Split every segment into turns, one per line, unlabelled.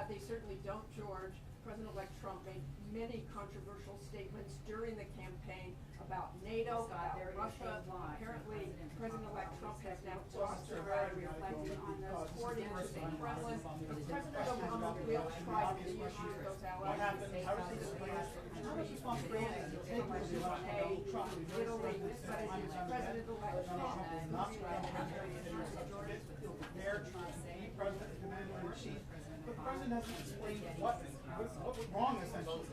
They certainly don't, George. President-elect Trump made many controversial statements during the campaign about NATO, about Russia. Apparently, President-elect Trump has now talked to reflecting on those according to the Kremlin. But President Obama will try to reassure those allies and say that the U.S. Italy, but it is President-elect Trump who's trying to reassure George.
They're trying to be president and commander-in-chief. The president hasn't explained what went wrong, essentially.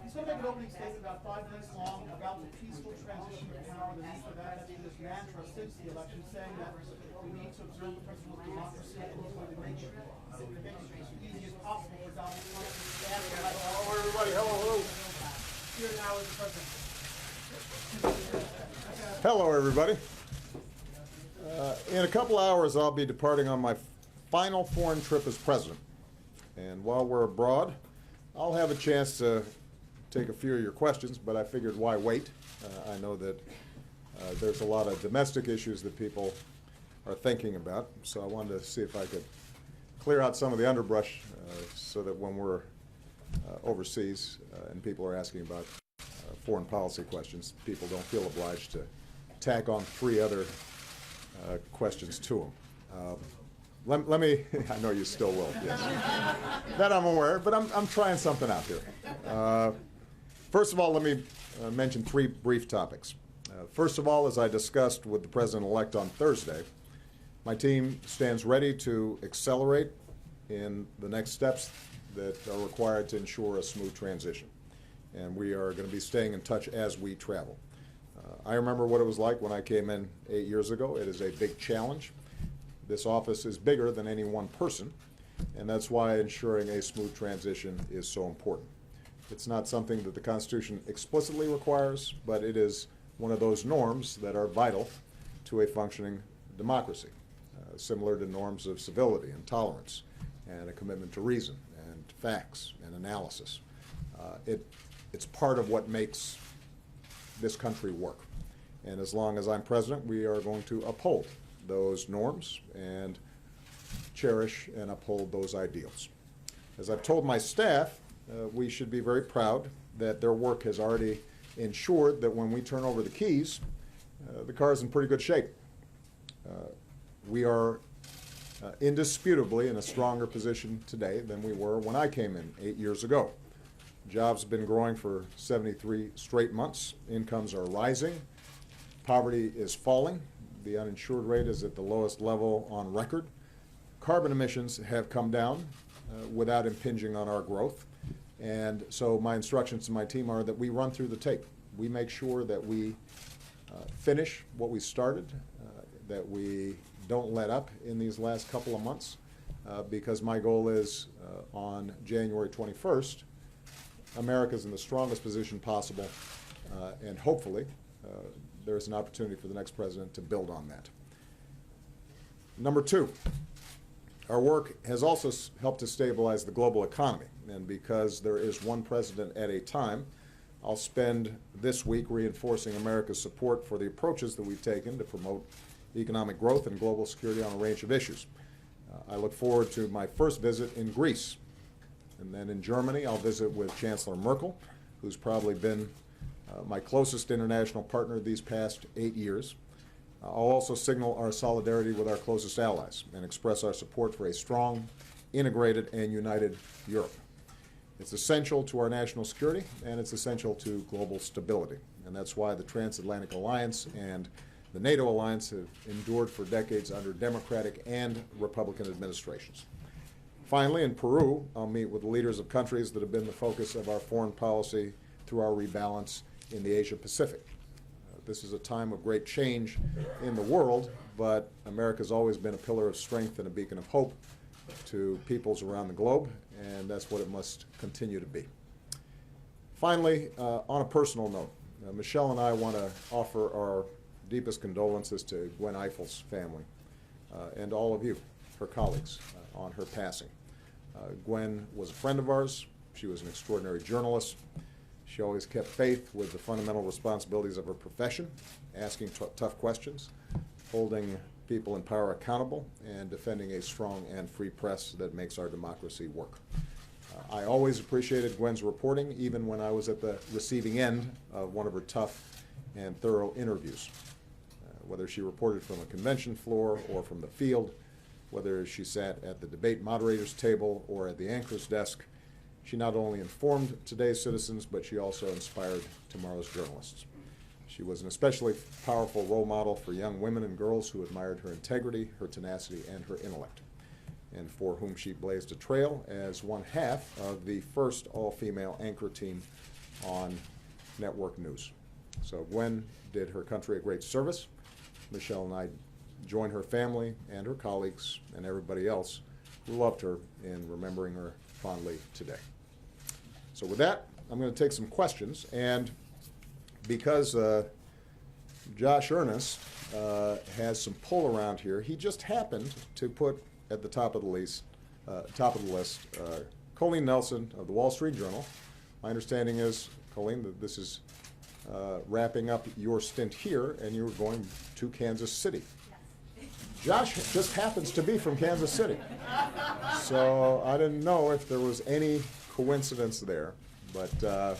He's going to make an opening statement about 5 minutes long about the peaceful transition of power. The need for that has been his mantra since the election, saying that we need to observe the principle of democracy and he's going to make it as easy as possible for Donald Trump to stand.
Hello, everybody. Hello.
Here now is the president.
Hello, everybody. In a couple hours, I'll be departing on my final foreign trip as president. And while we're abroad, I'll have a chance to take a few of your questions, but I figured why wait? I know that there's a lot of domestic issues that people are thinking about, so I wanted to see if I could clear out some of the underbrush so that when we're overseas and people are asking about foreign policy questions, people don't feel obliged to tack on 3 other questions to them. Let me, I know you still will, yes. That I'm aware, but I'm trying something out here. First of all, let me mention 3 brief topics. First of all, as I discussed with the President-elect on Thursday, my team stands ready to accelerate in the next steps that are required to ensure a smooth transition. And we are going to be staying in touch as we travel. I remember what it was like when I came in 8 years ago. It is a big challenge. This office is bigger than any one person, and that's why ensuring a smooth transition is so important. It's not something that the Constitution explicitly requires, but it is one of those norms that are vital to a functioning democracy, similar to norms of civility and tolerance and a commitment to reason and facts and analysis. It's part of what makes this country work. And as long as I'm president, we are going to uphold those norms and cherish and uphold those ideals. As I've told my staff, we should be very proud that their work has already ensured that when we turn over the keys, the car is in pretty good shape. We are indisputably in a stronger position today than we were when I came in 8 years ago. Jobs have been growing for 73 straight months. Incomes are rising. Poverty is falling. The uninsured rate is at the lowest level on record. Carbon emissions have come down without impinging on our growth. And so my instructions to my team are that we run through the tape. We make sure that we finish what we started, that we don't let up in these last couple of months, because my goal is on January 21st, America's in the strongest position possible, and hopefully there's an opportunity for the next president to build on that. Number 2, our work has also helped to stabilize the global economy, and because there is one president at a time, I'll spend this week reinforcing America's support for the approaches that we've taken to promote economic growth and global security on a range of issues. I look forward to my first visit in Greece, and then in Germany I'll visit with Chancellor Merkel, who's probably been my closest international partner these past 8 years. I'll also signal our solidarity with our closest allies and express our support for a strong, integrated, and united Europe. It's essential to our national security, and it's essential to global stability. And that's why the Transatlantic Alliance and the NATO alliance have endured for decades under Democratic and Republican administrations. Finally, in Peru, I'll meet with the leaders of countries that have been the focus of our foreign policy through our rebalance in the Asia-Pacific. This is a time of great change in the world, but America's always been a pillar of strength and a beacon of hope to peoples around the globe, and that's what it must continue to be. Finally, on a personal note, Michelle and I want to offer our deepest condolences to Gwen Eiffel's family and all of you, her colleagues, on her passing. Gwen was a friend of ours. She was an extraordinary journalist. She always kept faith with the fundamental responsibilities of her profession, asking tough questions, holding people in power accountable and defending a strong and free press that makes our democracy work. I always appreciated Gwen's reporting, even when I was at the receiving end of one of her tough and thorough interviews. Whether she reported from a convention floor or from the field, whether she sat at the debate moderator's table or at the anchor's desk, she not only informed today's citizens, but she also inspired tomorrow's journalists. She was an especially powerful role model for young women and girls who admired her integrity, her tenacity, and her intellect, and for whom she blazed a trail as one half of the first all-female anchor team on network news. So Gwen did her country a great service. Michelle and I join her family and her colleagues and everybody else who loved her in remembering her fondly today. So with that, I'm going to take some questions, and because Josh Earnest has some pull around here, he just happened to put at the top of the list, Colleen Nelson of the Wall Street Journal. My understanding is, Colleen, that this is wrapping up your stint here, and you're going to Kansas City.
Yes.
Josh just happens to be from Kansas City, so I didn't know if there was any coincidence there, but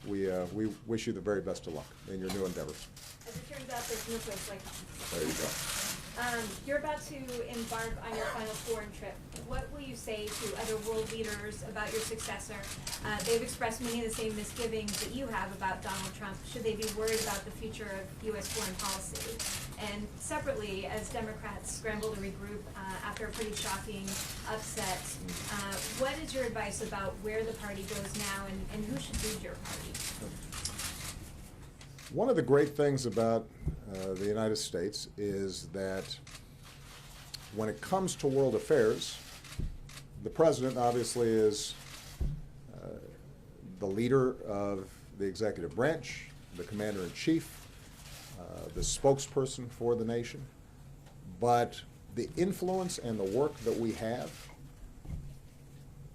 we wish you the very best of luck in your new endeavors.
As it turns out, there's no place like home.
There you go.
You're about to embark on your final foreign trip. What will you say to other world leaders about your successor? They've expressed many of the same misgivings that you have about Donald Trump. Should they be worried about the future of U.S. foreign policy? And separately, as Democrats scramble to regroup after a pretty shocking upset, what is your advice about where the party goes now and who should lead your party?
One of the great things about the United States is that when it comes to world affairs, the president obviously is the leader of the executive branch, the commander-in-chief, the spokesperson for the nation, but the influence and the work that we have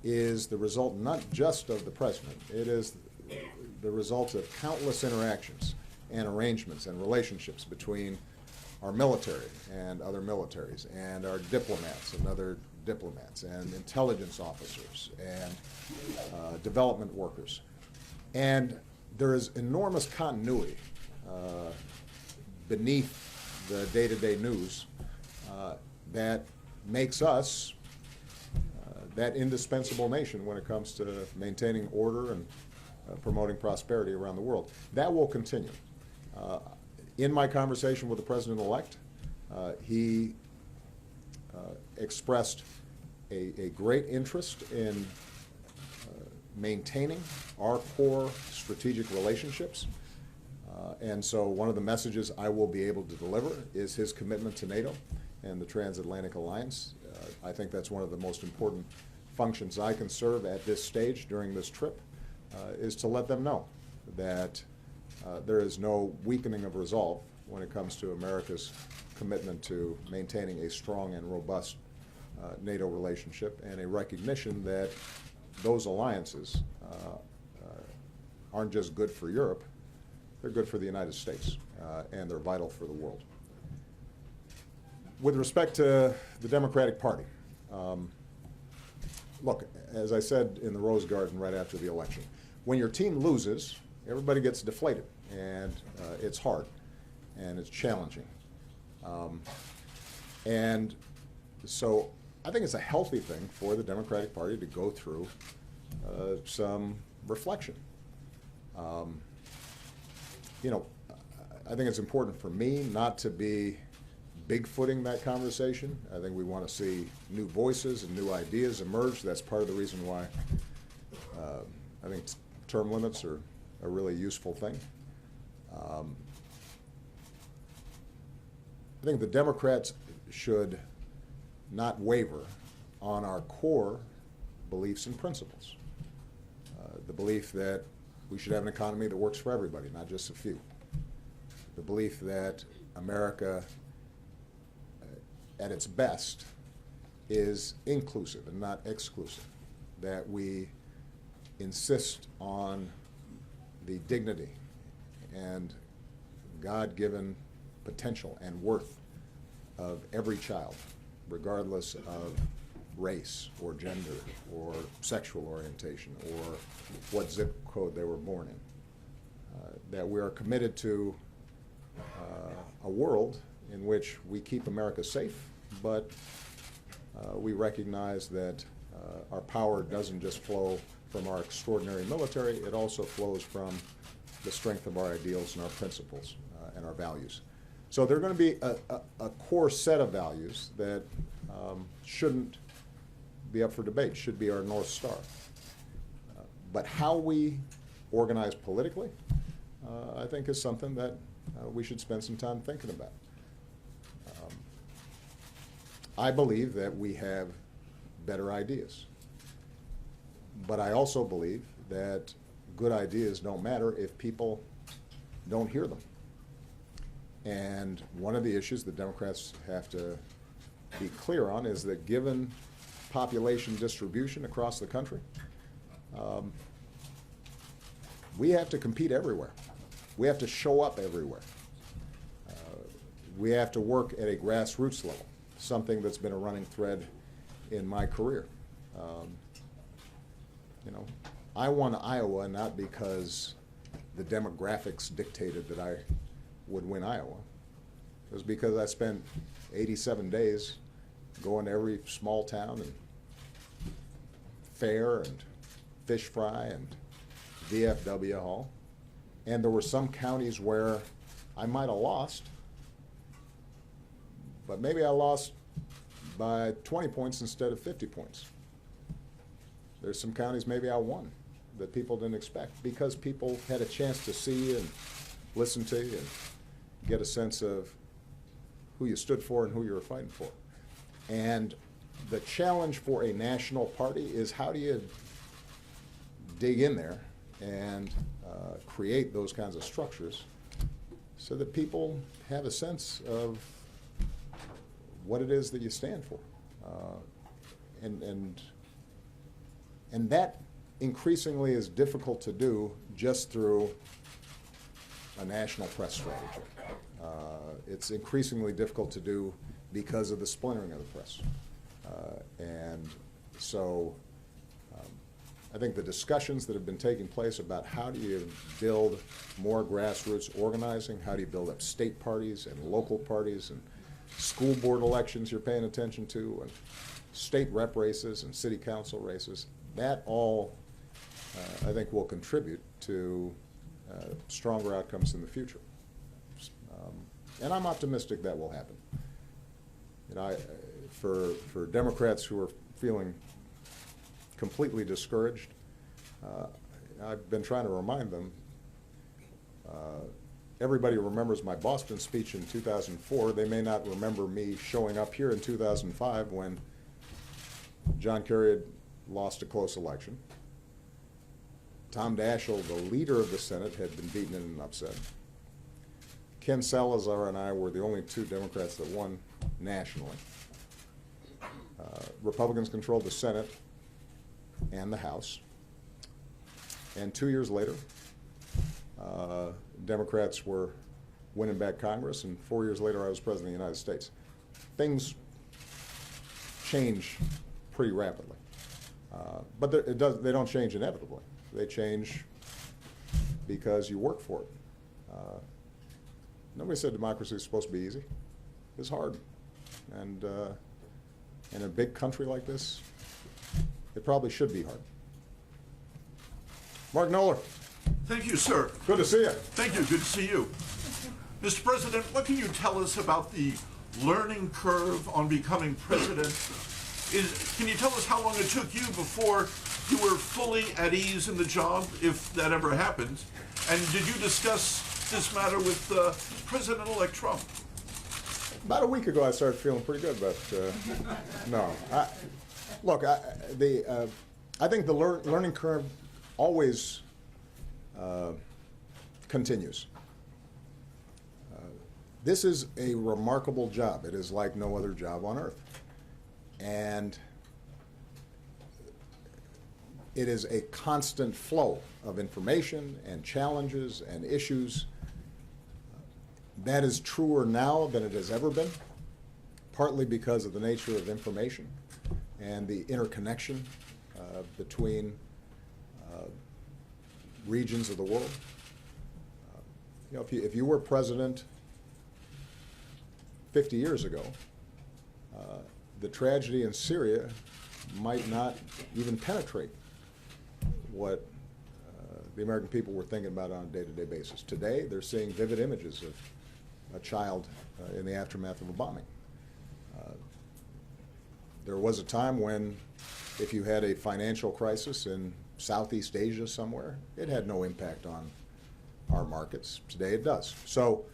is the result not just of the president, it is the result of countless interactions and arrangements and relationships between our military and other militaries, and our diplomats and other diplomats, and intelligence officers, and development workers. And there is enormous continuity beneath the day-to-day news that makes us that indispensable nation when it comes to maintaining order and promoting prosperity around the world. That will continue. In my conversation with the president-elect, he expressed a great interest in maintaining our core strategic relationships. And so one of the messages I will be able to deliver is his commitment to NATO and the Transatlantic Alliance. I think that's one of the most important functions I can serve at this stage during this trip, is to let them know that there is no weakening of resolve when it comes to America's commitment to maintaining a strong and robust NATO relationship, and a recognition that those alliances aren't just good for Europe, they're good for the United States, and they're vital for the world. With respect to the Democratic Party, look, as I said in the Rose Garden right after the election, when your team loses, everybody gets deflated, and it's hard, and it's challenging. And so I think it's a healthy thing for the Democratic Party to go through some reflection. You know, I think it's important for me not to be bigfooting that conversation. I think we want to see new voices and new ideas emerge. That's part of the reason why I think term limits are a really useful thing. I think the Democrats should not waver on our core beliefs and principles. The belief that we should have an economy that works for everybody, not just a few. The belief that America, at its best, is inclusive and not exclusive. That we insist on the dignity and God-given potential and worth of every child, regardless of race or gender or sexual orientation or what zip code they were born in. That we are committed to a world in which we keep America safe, but we recognize that our power doesn't just flow from our extraordinary military, it also flows from the strength of our ideals and our principles and our values. So there are going to be a core set of values that shouldn't be up for debate, should be our North Star. But how we organize politically, I think is something that we should spend some time thinking about. I believe that we have better ideas. But I also believe that good ideas don't matter if people don't hear them. And one of the issues that Democrats have to be clear on is that given population distribution across the country, we have to compete everywhere. We have to show up everywhere. We have to work at a grassroots level, something that's been a running thread in my career. You know, I won Iowa not because the demographics dictated that I would win Iowa. It was because I spent 87 days going to every small town and fair and fish fry and VFW hall. And there were some counties where I might have lost, but maybe I lost by 20 points instead of 50 points. There's some counties maybe I won that people didn't expect because people had a chance to see you and listen to you and get a sense of who you stood for and who you were fighting for. And the challenge for a national party is how do you dig in there and create those kinds of structures so that people have a sense of what it is that you stand for. And that increasingly is difficult to do just through a national press strategy. It's increasingly difficult to do because of the splintering of the press. And so I think the discussions that have been taking place about how do you build more grassroots organizing, how do you build up state parties and local parties and school board elections you're paying attention to, and state rep races and city council races, that all I think will contribute to stronger outcomes in the future. And I'm optimistic that will happen. You know, for Democrats who are feeling completely discouraged, I've been trying to remind them, everybody remembers my Boston speech in 2004. They may not remember me showing up here in 2005 when John Kerry had lost a close election. Tom Daschle, the leader of the Senate, had been beaten in an upset. Ken Salazar and I were the only two Democrats that won nationally. Republicans controlled the Senate and the House. And 2 years later, Democrats were winning back Congress, and 4 years later I was President of the United States. Things change pretty rapidly. But they don't change inevitably. They change because you work for it. Nobody said democracy is supposed to be easy. It's hard. And in a big country like this, it probably should be hard. Mark Knoller.
Thank you, sir.
Good to see you.
Thank you. Good to see you. Mr. President, what can you tell us about the learning curve on becoming president? Can you tell us how long it took you before you were fully at ease in the job, if that ever happens? And did you discuss this matter with President-elect Trump?
About a week ago, I started feeling pretty good, but no. I think the learning curve always continues. This is a remarkable job. It is like no other job on earth. And it is a constant flow of information and challenges and issues. That is truer now than it has ever been. partly because of the nature of information and the interconnection between regions of the world. You know, if you were president 50 years ago, the tragedy in Syria might not even penetrate what the American people were thinking about on a day-to-day basis. Today, they're seeing vivid images of a child in the aftermath of a bombing. There was a time when if you had a financial crisis in Southeast Asia somewhere, it had no impact on our markets. Today it does. So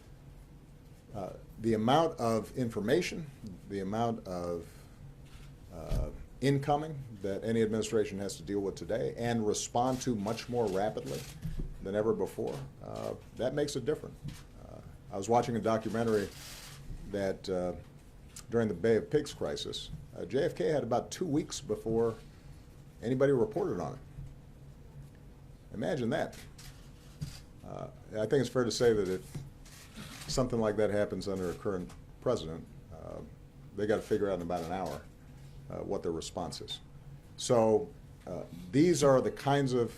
the amount of information, the amount of incoming that any administration has to deal with today and respond to much more rapidly than ever before, that makes it different. I was watching a documentary that during the Bay of Pigs crisis, JFK had about 2 weeks before anybody reported on it. Imagine that. I think it's fair to say that if something like that happens under a current president, they got to figure out in about an hour what their response is. So these are the kinds of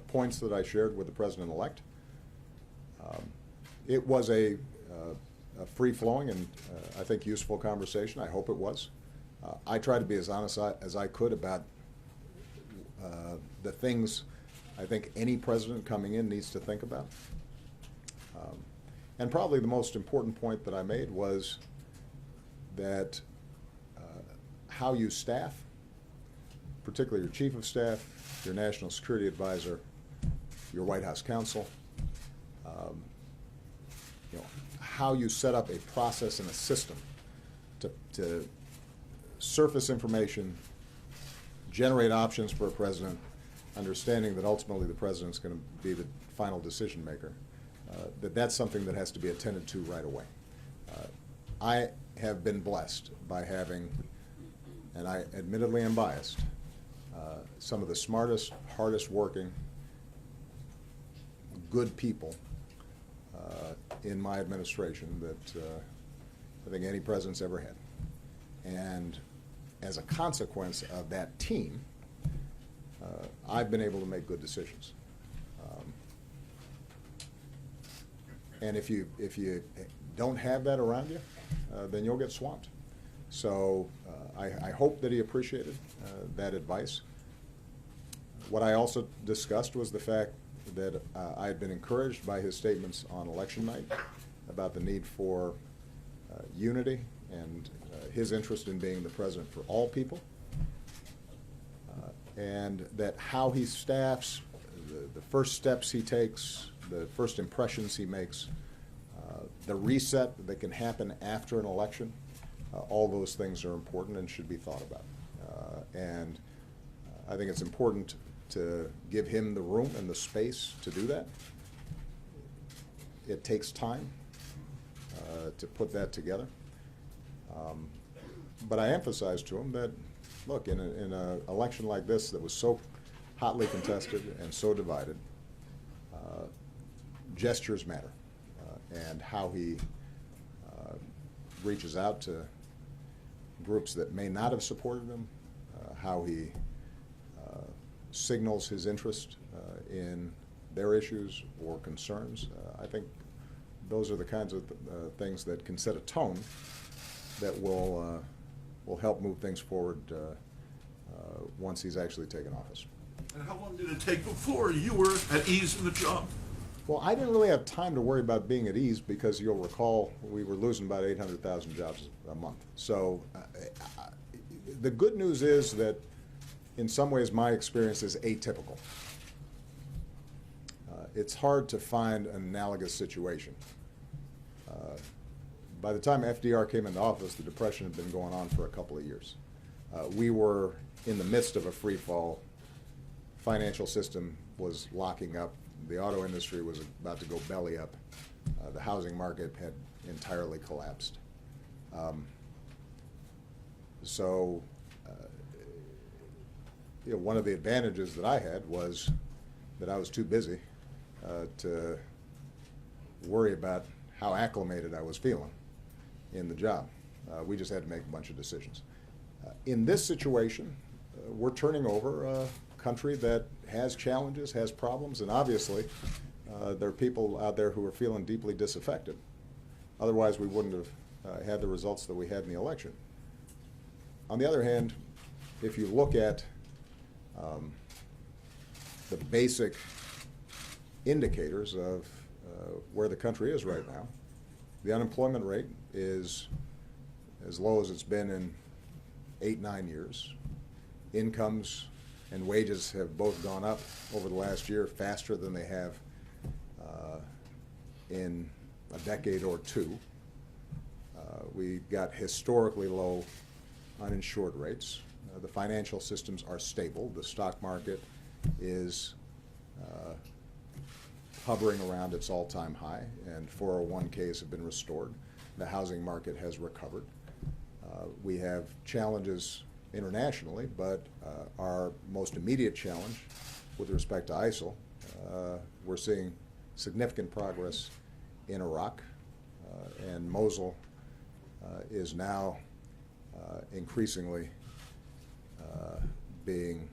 points that I shared with the president-elect. It was a free-flowing and I think useful conversation. I hope it was. I tried to be as honest as I could about the things I think any president coming in needs to think about. And probably the most important point that I made was that how you staff, particularly your chief of staff, your national security advisor, your White House counsel, you know, how you set up a process and a system to surface information, generate options for a president, understanding that ultimately the president's going to be the final decision maker, that's something that has to be attended to right away. I have been blessed by having, and I admittedly am biased, some of the smartest, hardest working, good people in my administration that I think any president's ever had. And as a consequence of that team, I've been able to make good decisions. And if you don't have that around you, then you'll get swamped. So I hope that he appreciated that advice. What I also discussed was the fact that I had been encouraged by his statements on election night about the need for unity and his interest in being the president for all people, and that how he staffs, the first steps he takes, the first impressions he makes, the reset that can happen after an election, all those things are important and should be thought about. And I think it's important to give him the room and the space to do that. It takes time to put that together. But I emphasized to him that, look, in an election like this that was so hotly contested and so divided, gestures matter, and how he reaches out to groups that may not have supported him, how he signals his interest in their issues or concerns. I think those are the kinds of things that can set a tone that will help move things forward once he's actually taken office.
And how long did it take before you were at ease in the job?
Well, I didn't really have time to worry about being at ease because you'll recall we were losing about 800,000 jobs a month. So the good news is that in some ways my experience is atypical. It's hard to find an analogous situation. By the time FDR came into office, the Depression had been going on for a couple of years. We were in the midst of a free fall. Financial system was locking up. The auto industry was about to go belly up. The housing market had entirely collapsed. So one of the advantages that I had was that I was too busy to worry about how acclimated I was feeling in the job. We just had to make a bunch of decisions. In this situation, we're turning over a country that has challenges, has problems, and obviously there are people out there who are feeling deeply disaffected. Otherwise, we wouldn't have had the results that we had in the election. On the other hand, if you look at the basic indicators of where the country is right now, the unemployment rate is as low as it's been in 8-9 years. Incomes and wages have both gone up over the last year faster than they have in a decade or two. We've got historically low uninsured rates. The financial systems are stable. The stock market is hovering around its all-time high, and 401ks have been restored. The housing market has recovered. We have challenges internationally, but our most immediate challenge with respect to ISIL, we're seeing significant progress in Iraq, and Mosul is now increasingly being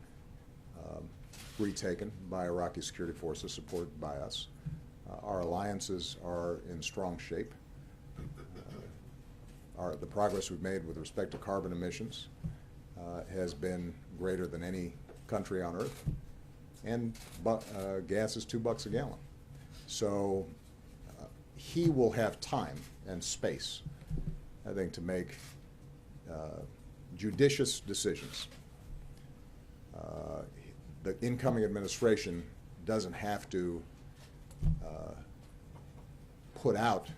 retaken by Iraqi security forces supported by us. Our alliances are in strong shape. The progress we've made with respect to carbon emissions has been greater than any country on earth, and gas is $2 a gallon. So he will have time and space, I think, to make judicious decisions. The incoming administration doesn't have to put out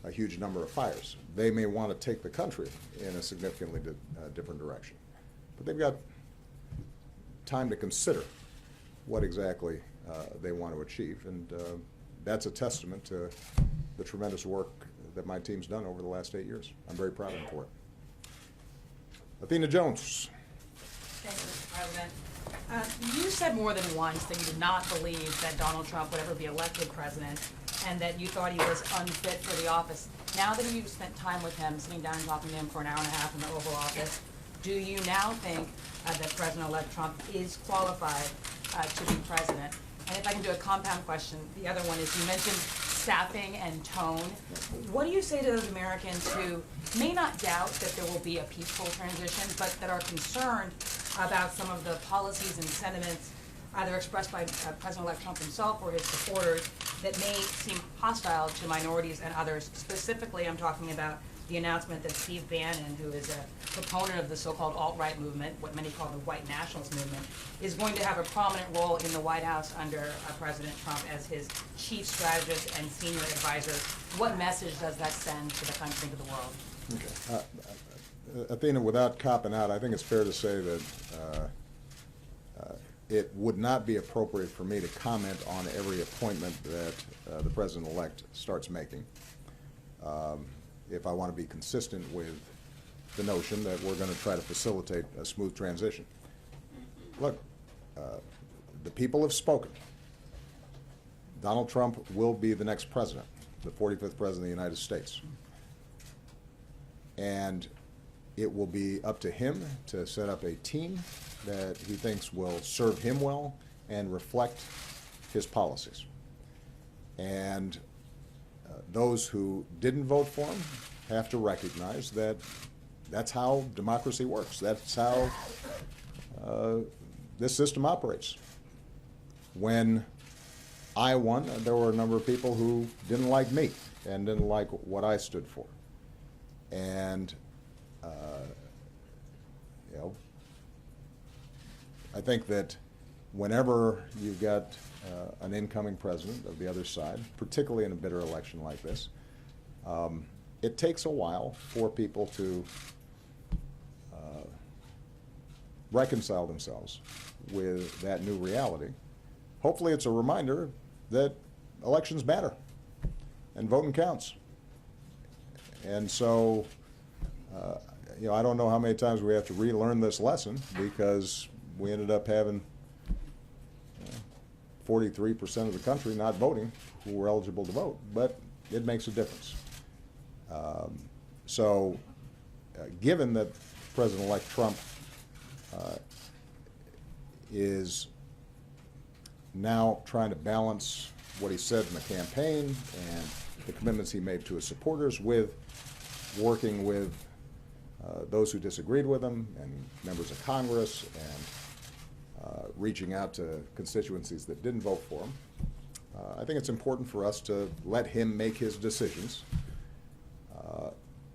a huge number of fires. They may want to take the country in a significantly different direction. But they've got time to consider what exactly they want to achieve. And that's a testament to the tremendous work that my team's done over the last 8 years. I'm very proud of them for it. Athena Jones.
Thank you, Mr. President. You said more than once that you did not believe that Donald Trump would ever be elected president and that you thought he was unfit for the office. Now that you've spent time with him, sitting down and talking to him for an hour and a half in the Oval Office, do you now think that President-elect Trump is qualified to be president? And if I can do a compound question, the other one is you mentioned staffing and tone. What do you say to those Americans who may not doubt that there will be a peaceful transition, but that are concerned about some of the policies and sentiments either expressed by President-elect Trump himself or his supporters that may seem hostile to minorities and others? Specifically, I'm talking about the announcement that Steve Bannon, who is a proponent of the so-called alt-right movement, what many call the white nationalist movement, is going to have a prominent role in the White House under President Trump as his chief strategist and senior advisor. What message does that send to the country and to the world?
Okay. Athena, without copping out, I think it's fair to say that it would not be appropriate for me to comment on every appointment that the President-elect starts making. If I want to be consistent with the notion that we're going to try to facilitate a smooth transition. Look, the people have spoken. Donald Trump will be the next president, the 45th president of the United States. And it will be up to him to set up a team that he thinks will serve him well and reflect his policies. And those who didn't vote for him have to recognize that that's how democracy works. That's how this system operates. When I won, there were a number of people who didn't like me and didn't like what I stood for. And you know, I think that whenever you've got an incoming president of the other side, particularly in a bitter election like this, it takes a while for people to reconcile themselves with that new reality. Hopefully it's a reminder that elections matter and voting counts. And so, you know, I don't know how many times we have to relearn this lesson, because we ended up having 43% of the country not voting who were eligible to vote, but it makes a difference. So given that President-elect Trump is now trying to balance what he said in the campaign and the commitments he made to his supporters with working with those who disagreed with him and members of Congress and reaching out to constituencies that didn't vote for him. I think it's important for us to let him make his decisions.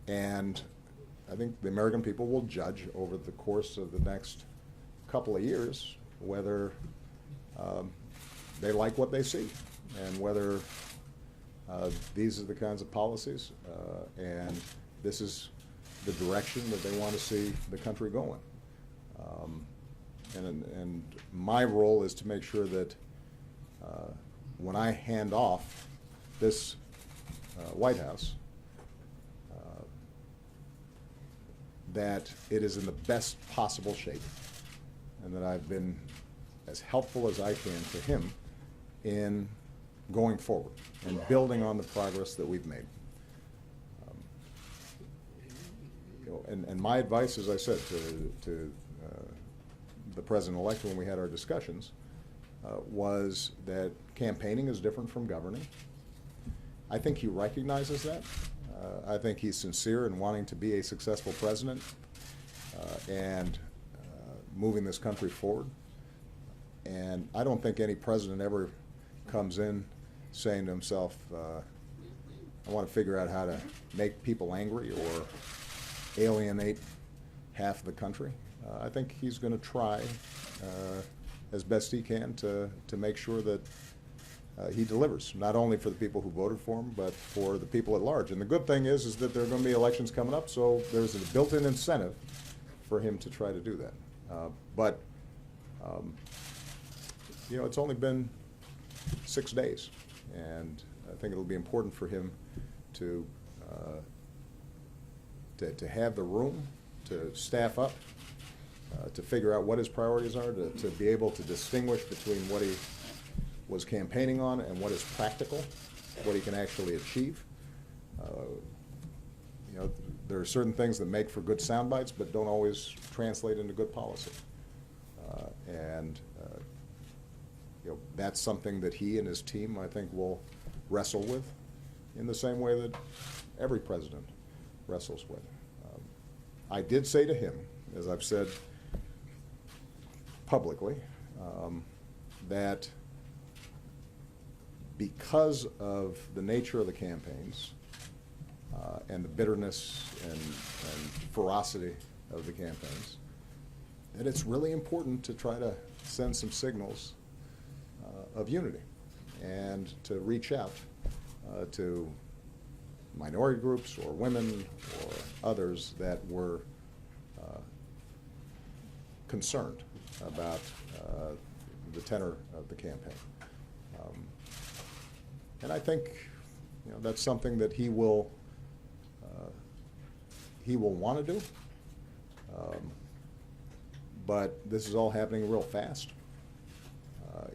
And I think the American people will judge over the course of the next couple of years whether they like what they see and whether these are the kinds of policies and this is the direction that they want to see the country going. And my role is to make sure that when I hand off this White House, that it is in the best possible shape and that I've been as helpful as I can to him in going forward and building on the progress that we've made. And my advice, as I said, to the President-elect when we had our discussions was that campaigning is different from governing. I think he recognizes that. I think he's sincere in wanting to be a successful president and moving this country forward. And I don't think any president ever comes in saying to himself, I want to figure out how to make people angry or alienate half the country. I think he's going to try as best he can to make sure that he delivers, not only for the people who voted for him, but for the people at large. And the good thing is that there are going to be elections coming up, so there's a built-in incentive for him to try to do that. But it's only been 6 days, and I think it'll be important for him to have the room to staff up, to figure out what his priorities are, to be able to distinguish between what he was campaigning on and what is practical, what he can actually achieve. There are certain things that make for good sound bites but don't always translate into good policy. That's something that he and his team, I think, will wrestle with in the same way that every president wrestles with. I did say to him, as I've said publicly, that because of the nature of the campaigns and the bitterness and ferocity of the campaigns, that it's really important to try to send some signals of unity and to reach out to minority groups or women or others that were concerned about the tenor of the campaign. And I think that's something that he will want to do. But this is all happening real fast.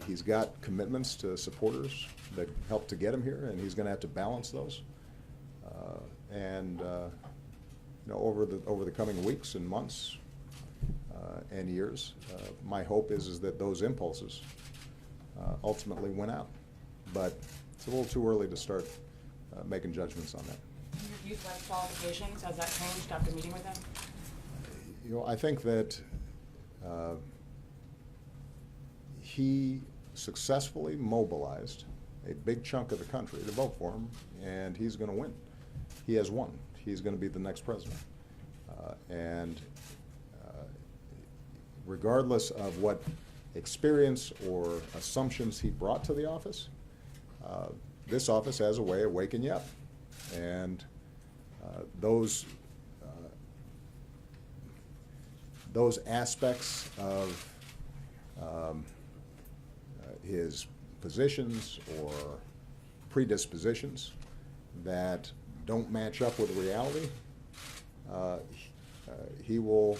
He's got commitments to supporters that helped to get him here, and he's going to have to balance those. Over the coming weeks and months and years, my hope is that those impulses ultimately win out. But it's a little too early to start making judgments on that.
Your youth life qualifications, has that changed after meeting with them?
I think that he successfully mobilized a big chunk of the country to vote for him, and he's going to win. He has won. He's going to be the next president. Regardless of what experience or assumptions he brought to the office, this office has a way of waking you up. And those aspects of his positions or predispositions that don't match up with reality, he will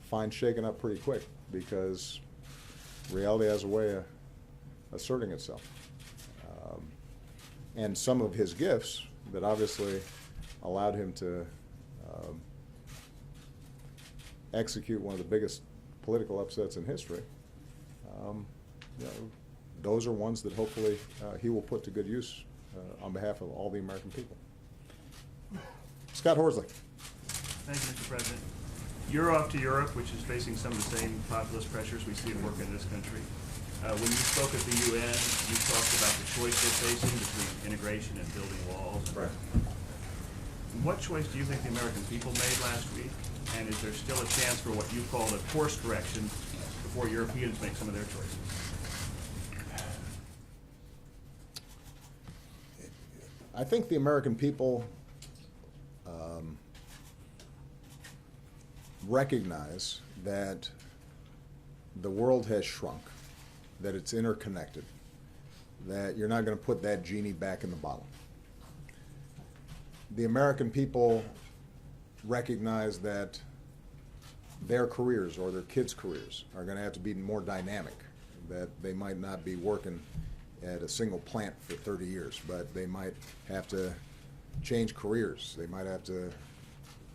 find shaken up pretty quick, because reality has a way of asserting itself. And some of his gifts that obviously allowed him to execute one of the biggest political upsets in history, you know, those are ones that hopefully he will put to good use on behalf of all the American people. Scott Horsley.
Thank you, Mr. President. You're off to Europe, which is facing some of the same populist pressures we see at work in this country. When you spoke at the UN, you talked about the choice they're facing between integration and building walls.
Right.
What choice do you think the American people made last week? And is there still a chance for what you call a course correction before Europeans make some of their choices?
I think the American people recognize that the world has shrunk, that it's interconnected, that you're not going to put that genie back in the bottle. The American people recognize that their careers or their kids' careers are going to have to be more dynamic, that they might not be working at a single plant for 30 years, but they might have to change careers. They might have to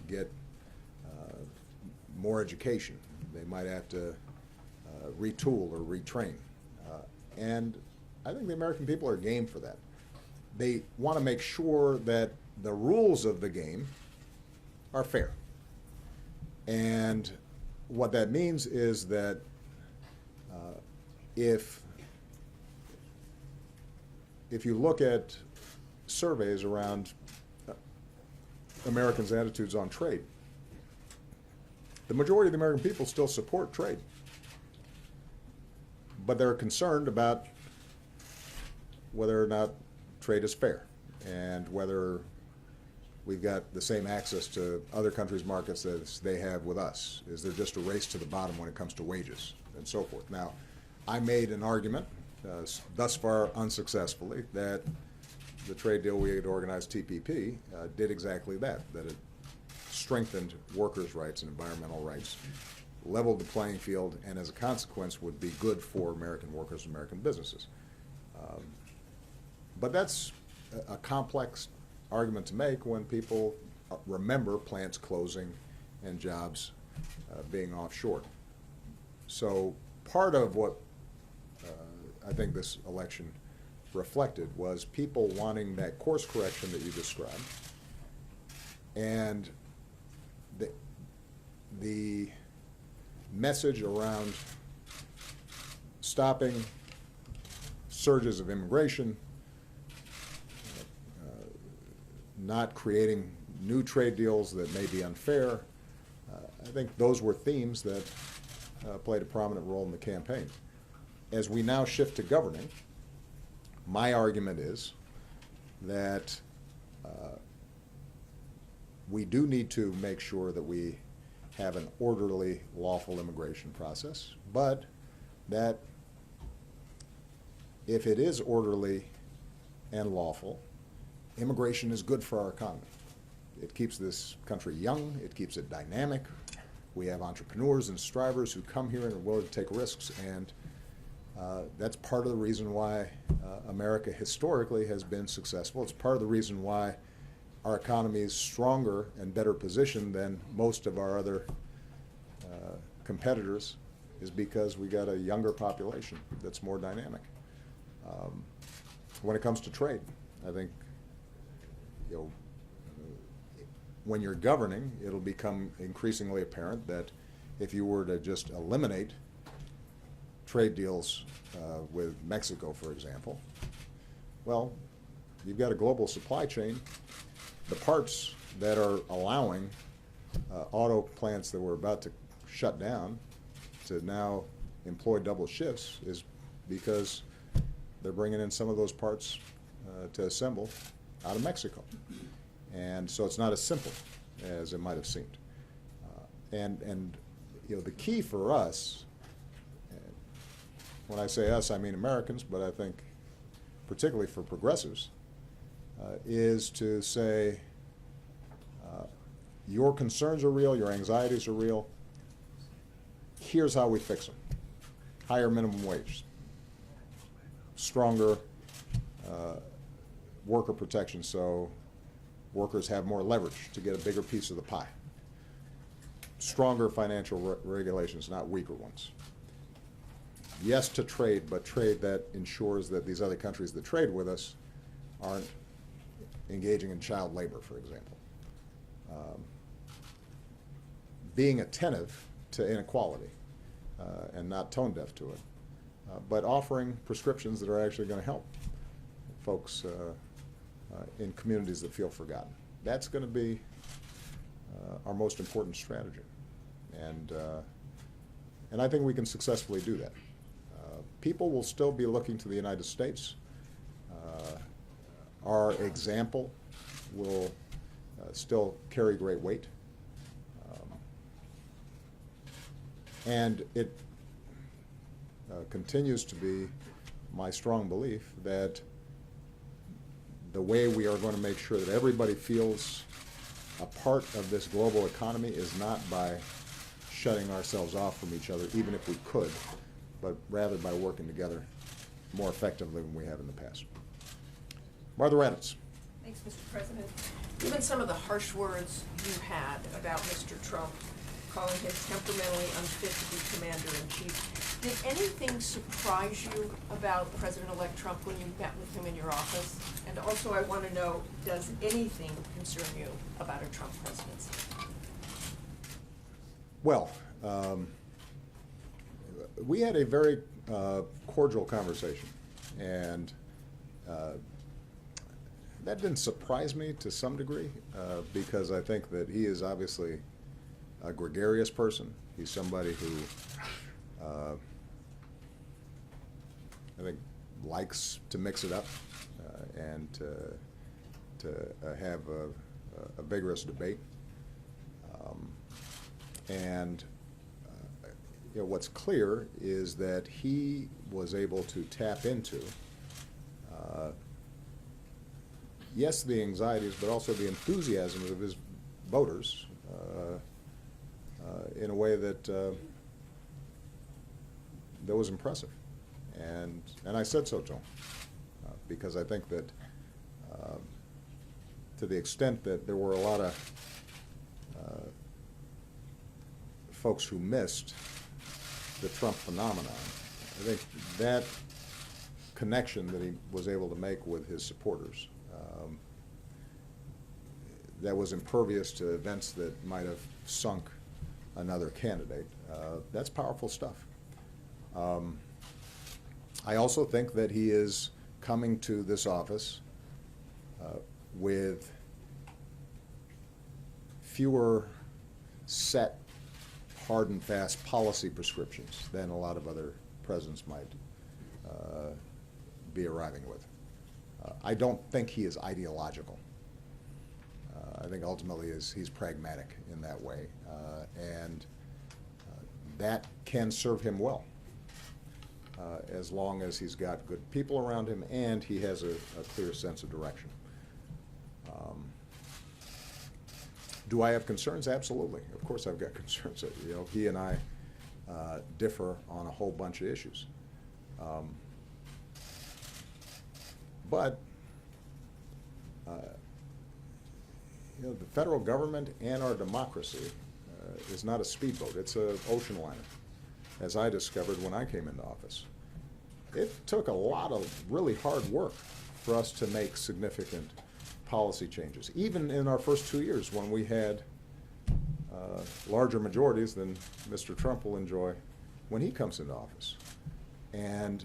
get more education. They might have to retool or retrain. And I think the American people are game for that. They want to make sure that the rules of the game are fair. And what that means is that if you look at surveys around Americans' attitudes on trade, the majority of the American people still support trade. But they're concerned about whether or not trade is fair and whether we've got the same access to other countries' markets as they have with us. Is there just a race to the bottom when it comes to wages and so forth? Now, I made an argument, thus far unsuccessfully, that the trade deal we had organized, TPP, did exactly that it strengthened workers' rights and environmental rights, leveled the playing field, and as a consequence would be good for American workers and American businesses. But that's a complex argument to make when people remember plants closing and jobs being offshore. So part of what I think this election reflected was people wanting that course correction that you described, and the message around stopping surges of immigration, not creating new trade deals that may be unfair. I think those were themes that played a prominent role in the campaign. As we now shift to governing, my argument is that we do need to make sure that we have an orderly, lawful immigration process, but that if it is orderly and lawful, immigration is good for our economy. It keeps this country young, it keeps it dynamic. We have entrepreneurs and strivers who come here and are willing to take risks, and that's part of the reason why America historically has been successful. It's part of the reason why our economy is stronger and better positioned than most of our other competitors, is because we got a younger population that's more dynamic. When it comes to trade, I think, you know, when you're governing, it'll become increasingly apparent that if you were to just eliminate trade deals with Mexico, for example, well, you've got a global supply chain. The parts that are allowing auto plants that were about to shut down to now employ double shifts is because they're bringing in some of those parts to assemble out of Mexico. And so it's not as simple as it might have seemed. And you know, the key for us, when I say us, I mean Americans, but I think particularly for progressives, is to say your concerns are real, your anxieties are real. Here's how we fix them. Higher minimum wage, stronger worker protection, so workers have more leverage to get a bigger piece of the pie. Stronger financial regulations, not weaker ones. Yes to trade, but trade that ensures that these other countries that trade with us aren't engaging in child labor, for example. Being attentive to inequality and not tone deaf to it, but offering prescriptions that are actually going to help folks in communities that feel forgotten. That's going to be our most important strategy. And I think we can successfully do that. People will still be looking to the United States. Our example will still carry great weight. And it continues to be my strong belief that the way we are going to make sure that everybody feels a part of this global economy is not by shutting ourselves off from each other, even if we could, but rather by working together more effectively than we have in the past. Martha Raddatz.
Thanks, Mr. President. Given some of the harsh words you had about Mr. Trump, calling him temperamentally unfit to be commander-in-chief, did anything surprise you about President-elect Trump when you met with him in your office? And also, I want to know, does anything concern you about a Trump presidency?
Well, we had a very cordial conversation, and that didn't surprise me to some degree, because I think that he is obviously a gregarious person. He's somebody who I think likes to mix it up and to have a vigorous debate. You know, what's clear is that he was able to tap into yes, the anxieties, but also the enthusiasm of his voters in a way that that was impressive, and I said so to him because I think that to the extent that there were a lot of folks who missed the Trump phenomenon, I think that connection that he was able to make with his supporters that was impervious to events that might have sunk another candidate, that's powerful stuff. I also think that he is coming to this office with fewer set, hard and fast policy prescriptions than a lot of other presidents might be arriving with. I don't think he is ideological. I think ultimately he's pragmatic in that way, and that can serve him well as long as he's got good people around him and he has a clear sense of direction. Do I have concerns? Absolutely. Of course I've got concerns. You know, he and I differ on a whole bunch of issues. But you know, the federal government and our democracy is not a speedboat. It's an ocean liner, as I discovered when I came into office. It took a lot of really hard work for us to make significant policy changes, even in our first 2 years when we had larger majorities than Mr. Trump will enjoy when he comes into office. And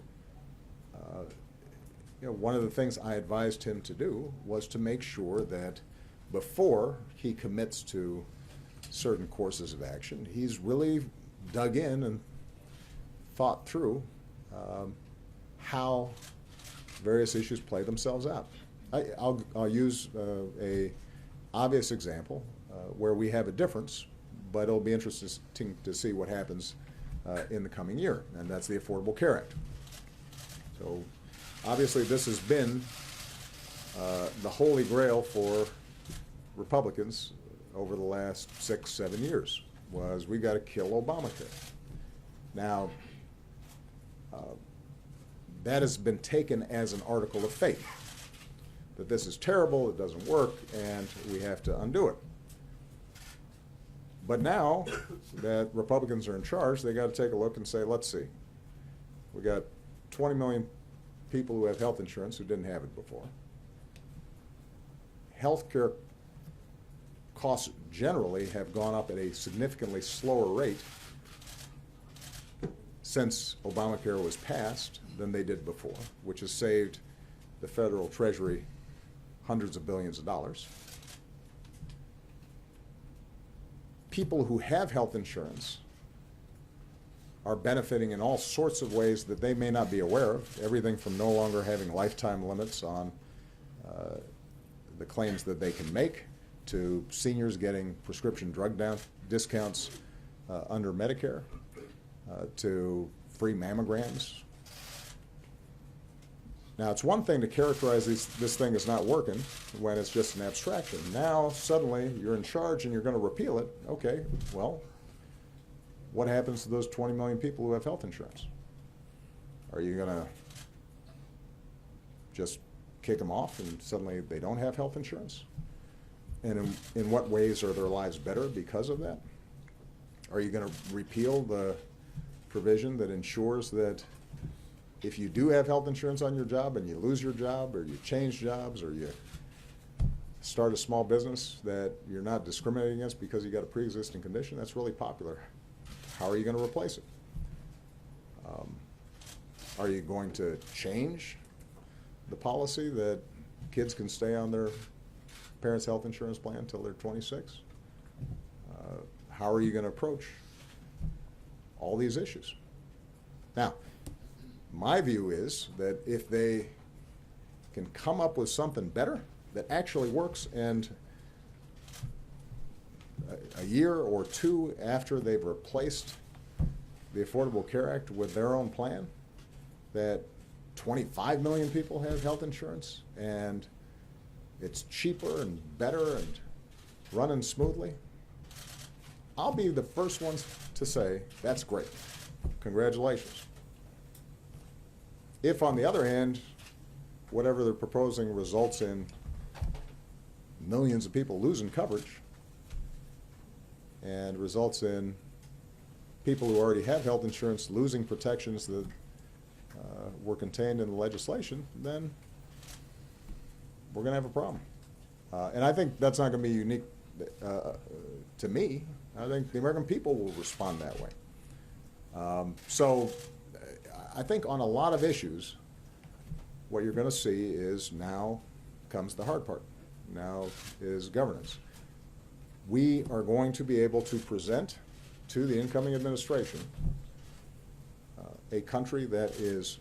you know, one of the things I advised him to do was to make sure that before he commits to certain courses of action, he's really dug in and thought through how various issues play themselves out. I'll use a obvious example where we have a difference, but it'll be interesting to see what happens in the coming year, and that's the Affordable Care Act. So obviously this has been the holy grail for Republicans over the last 6-7 years, was we got to kill Obamacare. Now, that has been taken as an article of faith. that this is terrible, it doesn't work, and we have to undo it. But now that Republicans are in charge, they got to take a look and say, let's see. We got 20 million people who have health insurance who didn't have it before. Healthcare costs generally have gone up at a significantly slower rate since Obamacare was passed than they did before, which has saved the federal treasury hundreds of billions of dollars. People who have health insurance are benefiting in all sorts of ways that they may not be aware of, everything from no longer having lifetime limits on the claims that they can make, to seniors getting prescription drug discounts under Medicare, to free mammograms. Now, it's one thing to characterize this thing as not working when it's just an abstraction. Now, suddenly, you're in charge and you're going to repeal it. Okay, well, what happens to those 20 million people who have health insurance? Are you going to just kick them off and suddenly they don't have health insurance? And in what ways are their lives better because of that? Are you going to repeal the provision that ensures that if you do have health insurance on your job and you lose your job, or you change jobs, or you start a small business, that you're not discriminated against because you got a pre-existing condition? That's really popular. How are you going to replace it? Are you going to change the policy that kids can stay on their parents' health insurance plan until they're 26? How are you going to approach all these issues? Now, my view is that if they can come up with something better that actually works, and a year or two after they've replaced the Affordable Care Act with their own plan, that 25 million people have health insurance and it's cheaper and better and running smoothly, I'll be the first ones to say, that's great. Congratulations. If, on the other hand, whatever they're proposing results in millions of people losing coverage and results in people who already have health insurance losing protections that were contained in the legislation, then we're going to have a problem. And I think that's not going to be unique to me. I think the American people will respond that way. So I think on a lot of issues, what you're going to see is now comes the hard part. Now is governance. We are going to be able to present to the incoming administration a country that is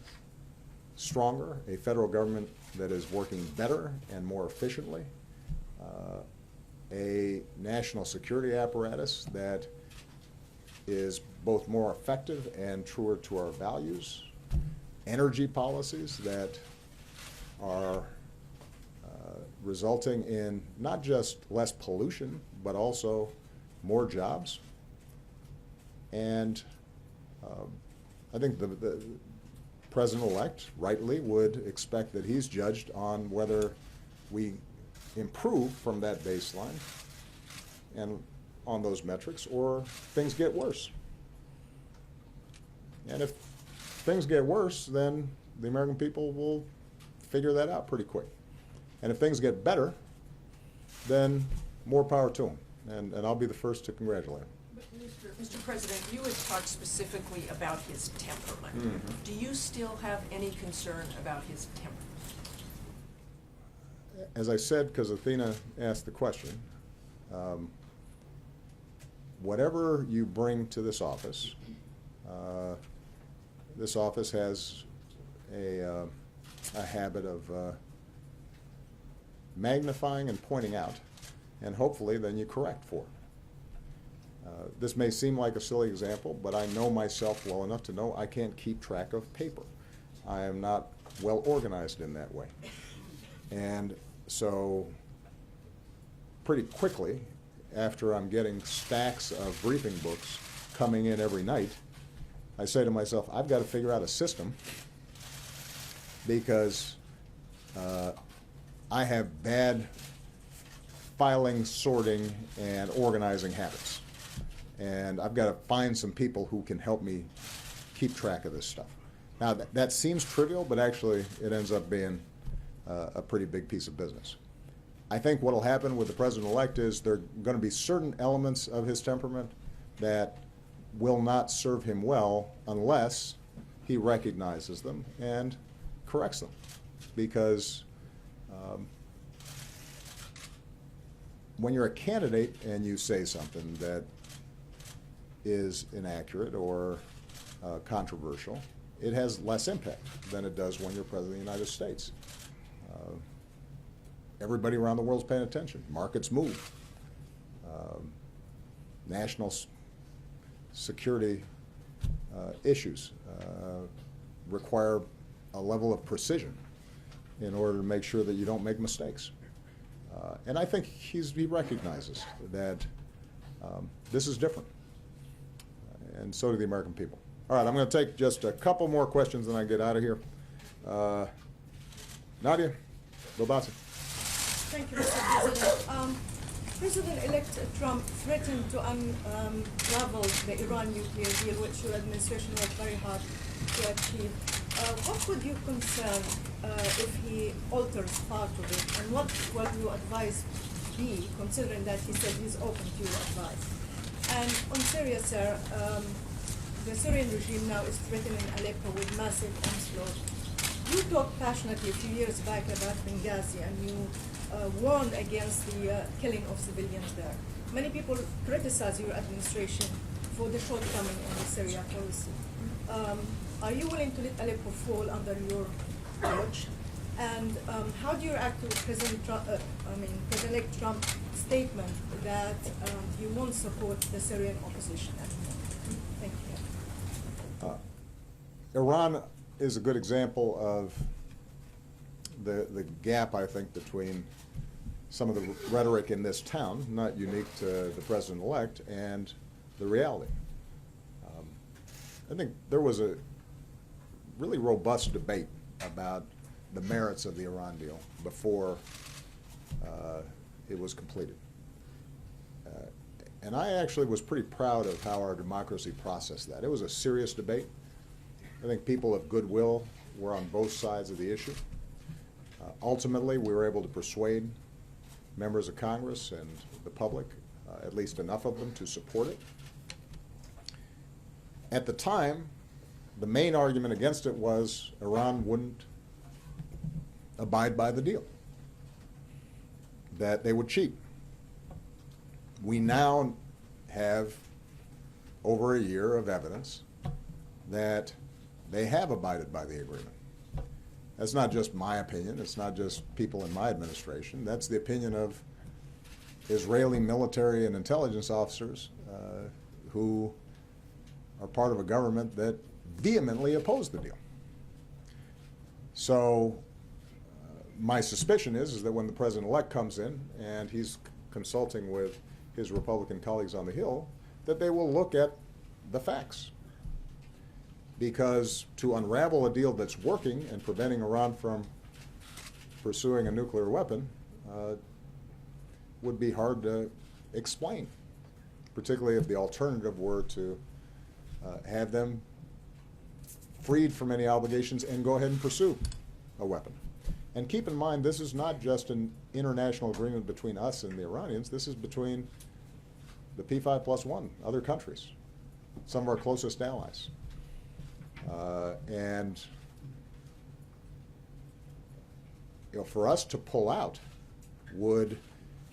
stronger, a federal government that is working better and more efficiently, a national security apparatus that is both more effective and truer to our values, energy policies that are resulting in not just less pollution, but also more jobs. And I think the president-elect rightly would expect that he's judged on whether we improve from that baseline and on those metrics, or things get worse. And if things get worse, then the American people will figure that out pretty quick. And if things get better, then more power to them. And I'll be the first to congratulate him.
Mr. President, you had talked specifically about his temperament.
Mm-hmm.
Do you still have any concern about his temperament?
As I said, because Athena asked the question, whatever you bring to this office has a habit of magnifying and pointing out, and hopefully then you correct for it. This may seem like a silly example, but I know myself well enough to know I can't keep track of paper. I am not well organized in that way. And so pretty quickly, after I'm getting stacks of briefing books coming in every night, I say to myself, I've got to figure out a system, because I have bad filing, sorting, and organizing habits. And I've got to find some people who can help me keep track of this stuff. Now, that seems trivial, but actually it ends up being a pretty big piece of business. I think what will happen with the president-elect is there are going to be certain elements of his temperament that will not serve him well unless he recognizes them and corrects them. Because when you're a candidate and you say something that is inaccurate or controversial, it has less impact than it does when you're president of the United States. Everybody around the world's paying attention. Markets move. National security issues require a level of precision in order to make sure that you don't make mistakes. And I think he recognizes that this is different. And so do the American people. All right, I'm going to take just a couple more questions and I get out of here. Nadia Bobasi.
Thank you, Mr. President. President-elect Trump threatened to unravel the Iran nuclear deal, which your administration worked very hard to achieve. What would your concern if he alters part of it, and what will your advice be, considering that he said he's open to your advice? And on Syria, sir, the Syrian regime now is threatening Aleppo with massive onslaught. You talked passionately a few years back about Benghazi, and you warned against the killing of civilians there. Many people criticize your administration for the shortcoming in the Syria policy. Are you willing to let Aleppo fall under your watch? And how do you react to President-elect Trump's statement that you won't support the Syrian opposition anymore? Thank you.
Iran is a good example of the gap, I think, between some of the rhetoric in this town, not unique to the president-elect, and the reality. I think there was a really robust debate about the merits of the Iran deal before it was completed. And I actually was pretty proud of how our democracy processed that. It was a serious debate. I think people of goodwill were on both sides of the issue. Ultimately, we were able to persuade members of Congress and the public, at least enough of them, to support it. At the time, the main argument against it was Iran wouldn't abide by the deal, that they would cheat. We now have over a year of evidence that they have abided by the agreement. That's not just my opinion. It's not just people in my administration. That's the opinion of Israeli military and intelligence officers who are part of a government that vehemently opposed the deal. So my suspicion is that when the president-elect comes in and he's consulting with his Republican colleagues on the Hill, that they will look at the facts. Because to unravel a deal that's working and preventing Iran from pursuing a nuclear weapon would be hard to explain, particularly if the alternative were to have them freed from any obligations and go ahead and pursue a weapon. And keep in mind, this is not just an international agreement between us and the Iranians. This is between the P5+1, other countries, some of our closest allies. And for us to pull out would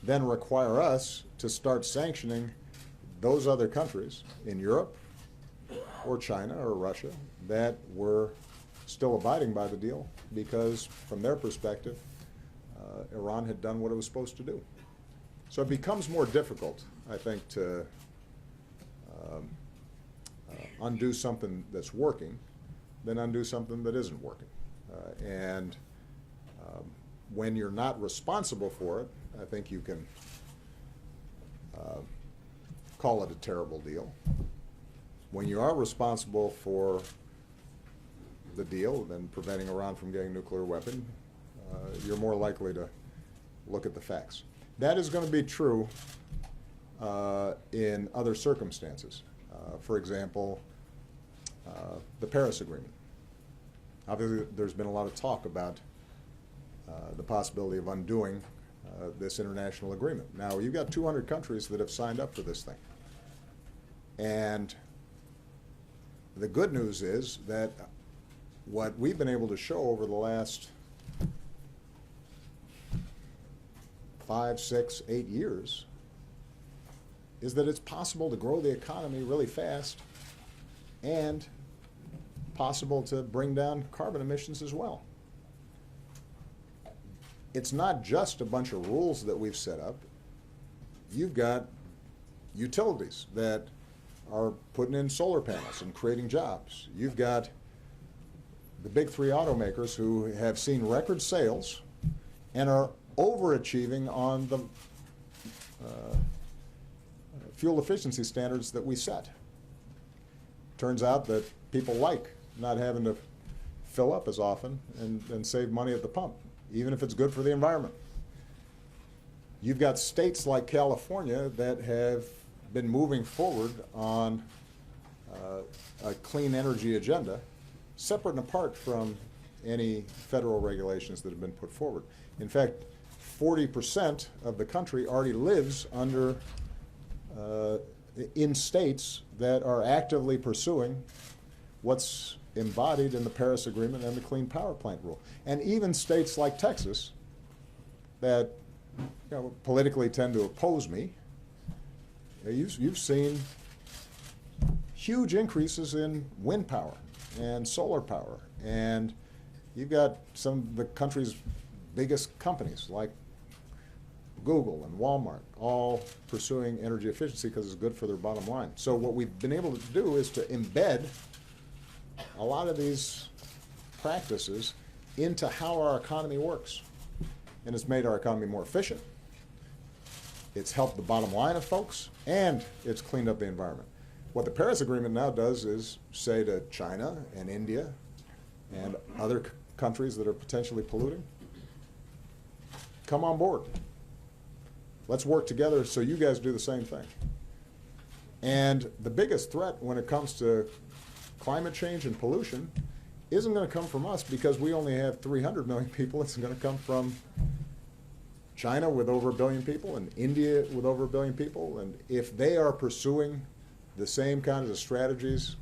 then require us to start sanctioning those other countries in Europe or China or Russia that were still abiding by the deal because, from their perspective, Iran had done what it was supposed to do. So it becomes more difficult, I think, to undo something that's working than undo something that isn't working. And when you're not responsible for it, I think you can call it a terrible deal. When you are responsible for the deal and preventing Iran from getting a nuclear weapon, you're more likely to look at the facts. That is going to be true in other circumstances. For example, the Paris Agreement. Obviously, there's been a lot of talk about the possibility of undoing this international agreement. Now, you've got 200 countries that have signed up for this thing. And the good news is that what we've been able to show over the last 5, 6, 8 years is that it's possible to grow the economy really fast and possible to bring down carbon emissions as well. It's not just a bunch of rules that we've set up. You've got utilities that are putting in solar panels and creating jobs. You've got the big 3 automakers who have seen record sales and are overachieving on the fuel efficiency standards that we set. Turns out that people like not having to fill up as often and save money at the pump, even if it's good for the environment. You've got states like California that have been moving forward on a clean energy agenda, separate and apart from any federal regulations that have been put forward. In fact, 40% of the country already lives under in states that are actively pursuing what's embodied in the Paris Agreement and the Clean Power Plant Rule. And even states like Texas that politically tend to oppose me, you've seen huge increases in wind power and solar power. And you've got some of the country's biggest companies like Google and Walmart all pursuing energy efficiency because it's good for their bottom line. So what we've been able to do is to embed a lot of these practices into how our economy works. And it's made our economy more efficient. It's helped the bottom line of folks, and it's cleaned up the environment. What the Paris Agreement now does is say to China and India and other countries that are potentially polluting, come on board. Let's work together so you guys do the same thing. And the biggest threat when it comes to climate change and pollution isn't going to come from us because we only have 300 million people. It's going to come from China with over 1 billion people and India with over 1 billion people. And if they are pursuing the same kinds of strategies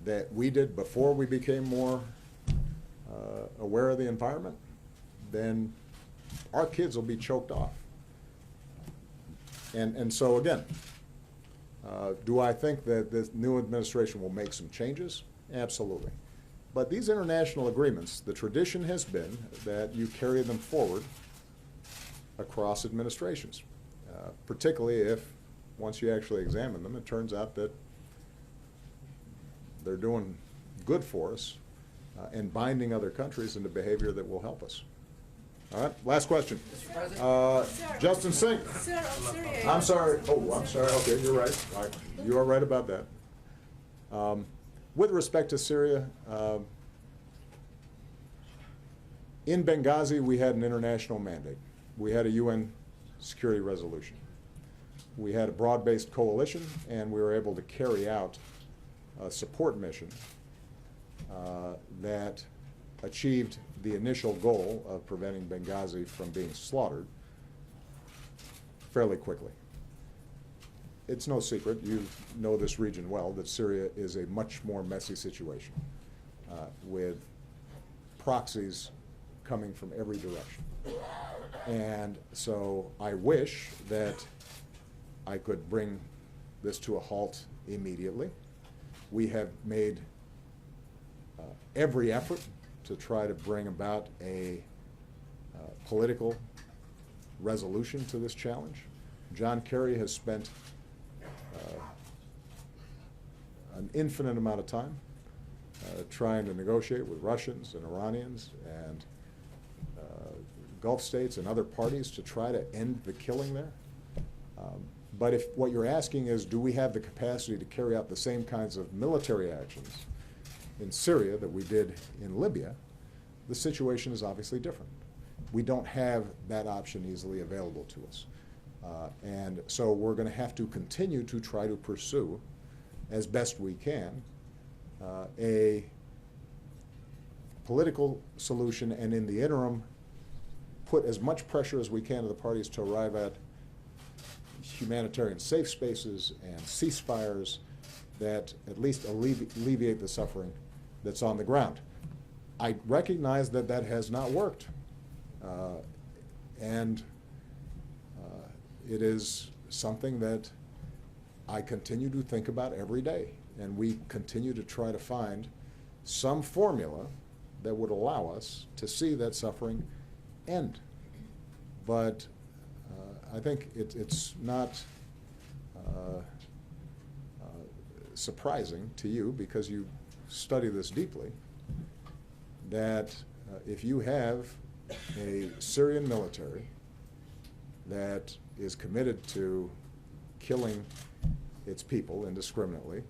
that we did before we became more aware of the environment, then our kids will be choked off. And so again, do I think that this new administration will make some changes? Absolutely. But these international agreements, the tradition has been that you carry them forward across administrations, particularly if, once you actually examine them, it turns out that they're doing good for us and binding other countries into behavior that will help us. All right, last question. Justin Singh.
Sir, I'm sorry.
I'm sorry. Oh, I'm sorry. Okay, you're right. You are right about that. With respect to Syria, in Benghazi, we had an international mandate. We had a UN security resolution. We had a broad-based coalition, and we were able to carry out a support mission that achieved the initial goal of preventing Benghazi from being slaughtered fairly quickly. It's no secret, you know this region well, that Syria is a much more messy situation with proxies coming from every direction. And so I wish that I could bring this to a halt immediately. We have made every effort to try to bring about a political resolution to this challenge. John Kerry has spent an infinite amount of time trying to negotiate with Russians and Iranians and Gulf states and other parties to try to end the killing there. But if what you're asking is, do we have the capacity to carry out the same kinds of military actions in Syria that we did in Libya, the situation is obviously different. we don't have that option easily available to us. And so we're going to have to continue to try to pursue, as best we can, a political solution, and in the interim, put as much pressure as we can to the parties to arrive at humanitarian safe spaces and ceasefires that at least alleviate the suffering that's on the ground. I recognize that that has not worked, and it is something that I continue to think about every day, and we continue to try to find some formula that would allow us to see that suffering end. But I think it's not surprising to you, because you study this deeply, that if you have a Syrian military that is committed to killing its people indiscriminately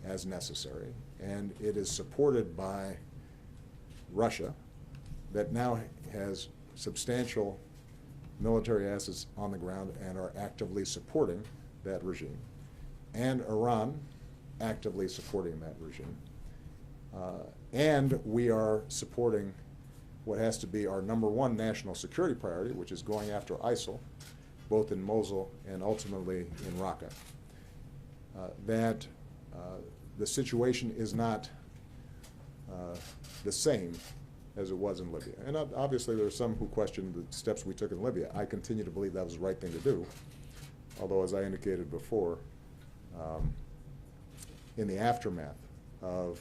as necessary, and it is supported by Russia, that now has substantial military assets on the ground and are actively supporting that regime, and Iran actively supporting that regime, and we are supporting what has to be our #1 national security priority, which is going after ISIL, both in Mosul and ultimately in Raqqa, that the situation is not the same as it was in Libya. And obviously there are some who question the steps we took in Libya. I continue to believe that was the right thing to do, although, as I indicated before, in the aftermath of